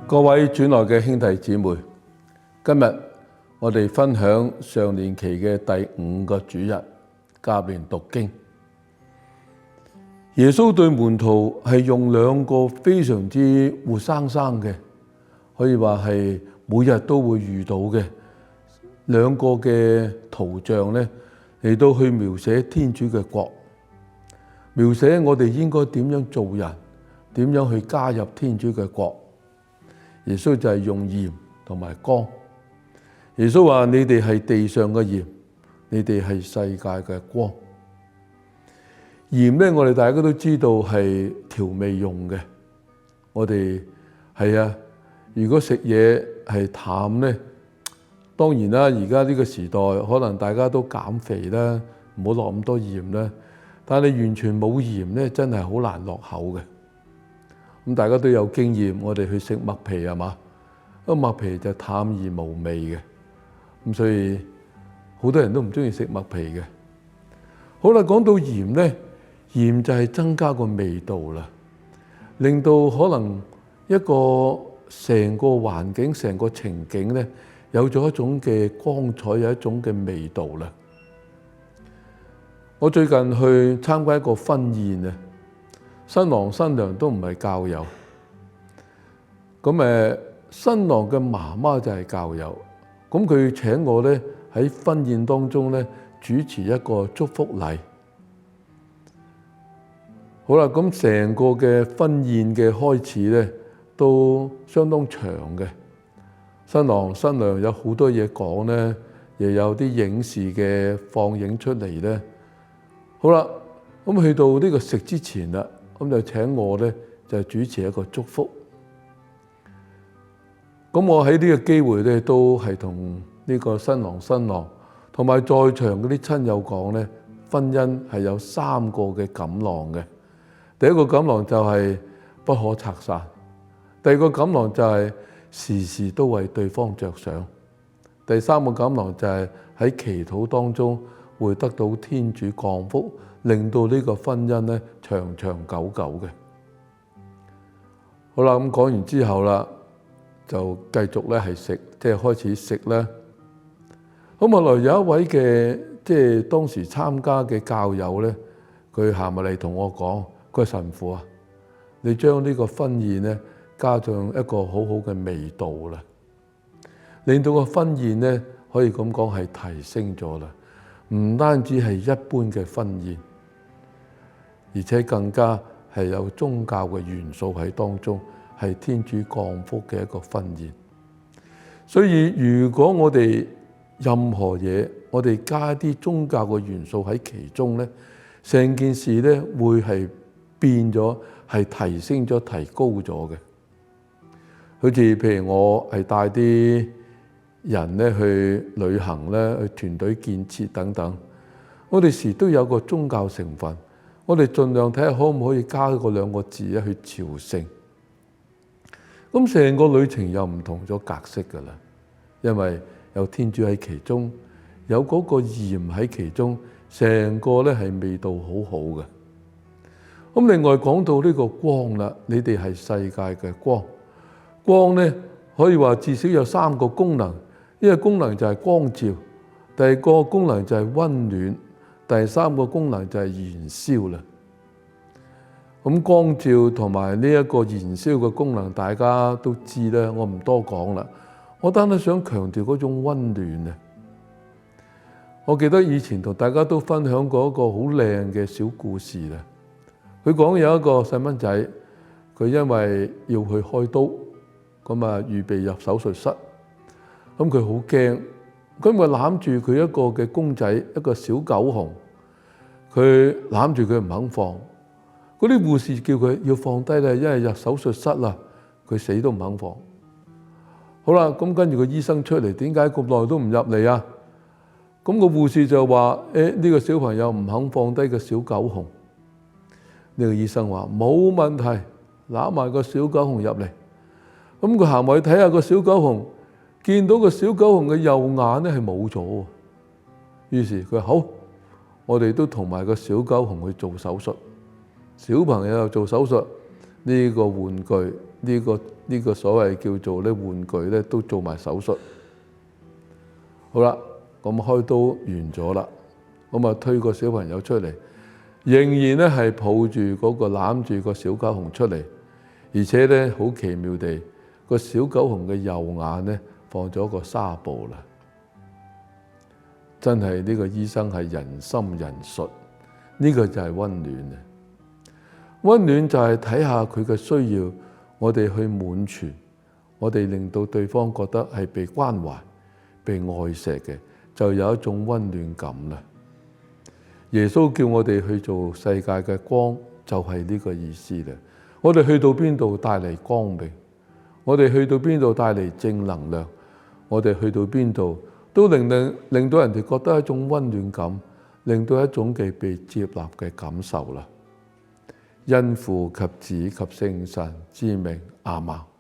各位主內嘅兄弟姊妹，今日我哋分享上年期嘅第5個主日，甲年讀經。耶穌對門徒係用2個非常之活生生嘅，可以話係每日都會遇到嘅2個嘅圖像咧，嚟到去描寫天主嘅國，描寫我哋應該點樣做人，點樣去加入天主嘅國。耶穌就係用鹽同埋光。耶穌話：你哋係地上嘅鹽，你哋係世界嘅光。鹽咧，我哋大家都知道係調味用嘅。我哋係啊，如果食嘢係淡咧，當然啦，而家呢個時代可能大家都減肥啦，唔好落咁多鹽啦。但係你完全冇鹽咧，真係好難落口嘅。咁大家都有經驗，我哋去食麥皮係嘛？個麥皮就淡而無味嘅，咁所以好多人都唔中意食麥皮嘅。好啦，講到鹽咧，鹽就係增加個味道啦，令到可能一個成個環境、成個情景咧，有咗一種嘅光彩，有一種嘅味道啦。我最近去參加一個婚宴啊。新郎新娘都唔係教友，咁新郎嘅媽媽就係教友，咁佢請我咧喺婚宴當中咧主持一個祝福禮。好啦，咁成個嘅婚宴嘅開始咧都相當長嘅，新郎新娘有好多嘢講咧，亦有啲影視嘅放映出嚟咧。好啦，咁去到呢個食之前啦。咁就請我咧，就主持一個祝福。咁我喺呢個機會咧，都係同呢個新郎新郎同埋在場嗰啲親友講咧，婚姻係有3個嘅錦囊嘅。第一個錦囊就係不可拆散，第二個錦囊就係時時都為對方着想，第3個錦囊就係喺祈禱當中會得到天主降福，令到呢個婚姻咧長長久久嘅。好啦，咁講完之後啦，就繼續咧係食，即係開始食咧。咁後來有一位嘅即係當時參加嘅教友咧，佢行埋嚟同我講：佢話神父啊，你將呢個婚宴咧加上一個好好嘅味道啦，令到個婚宴咧可以咁講係提升咗啦。唔單止係一般嘅婚宴，而且更加係有宗教嘅元素喺當中，係天主降福嘅一個婚宴。所以如果我哋任何嘢，我哋加一啲宗教嘅元素喺其中咧，成件事咧會係變咗，係提升咗、提高咗嘅。好似譬如我係帶啲人咧去旅行咧，去團隊建設等等，我哋時都有個宗教成分，我哋盡量睇下可唔可以加嗰2個字咧去朝聖。咁成個旅程又唔同咗格式噶啦，因為有天主喺其中，有嗰個鹽喺其中，成個咧係味道好好嘅。咁另外講到呢個光啦，你哋係世界嘅光。光咧可以話至少有3個功能。呢個功能就係光照，第2個功能就係溫暖，第3個功能就係燃燒啦。咁光照同埋呢一個燃燒嘅功能，大家都知啦，我唔多講啦。我單單想強調嗰種溫暖啊！我記得以前同大家都分享過一個好靚嘅小故事啦。佢講有一個細蚊仔，佢因為要去開刀，咁啊預備入手術室。咁佢好驚，咁佢攬住佢一個嘅公仔，一個小狗熊，佢攬住佢唔肯放。嗰啲護士叫佢要放低啦，因為入手術室啦，佢死都唔肯放。好啦，咁跟住個醫生出嚟，點解咁耐都唔入嚟啊？咁個護士就話：呢個小朋友唔肯放低個小狗熊。呢個醫生話冇問題，攬埋個小狗熊入嚟。咁佢行埋去睇下個小狗熊。見到個小狗熊嘅右眼咧係冇咗，於是佢話好，我哋都同埋個小狗熊去做手術。小朋友又做手術，呢個玩具呢個所謂叫做咧玩具咧都做埋手術。好啦，咁開刀完咗啦，咁啊推個小朋友出嚟，仍然咧係抱住嗰個攬住個小狗熊出嚟，而且咧好奇妙地個小狗熊嘅右眼咧放咗個紗布啦。真係呢個醫生係人心仁術，呢個就係溫暖啊！溫暖就係睇下佢嘅需要，我哋去滿全，我哋令到對方覺得係被關懷、被愛錫嘅，就有一種溫暖感啦。耶穌叫我哋去做世界嘅光，就係呢個意思啦。我哋去到邊度帶嚟光明，我哋去到邊度帶嚟正能量，我哋去到邊度都令到人哋覺得一種溫暖感，令到一種嘅被接納嘅感受啦。因父及子及聖神之名，阿們。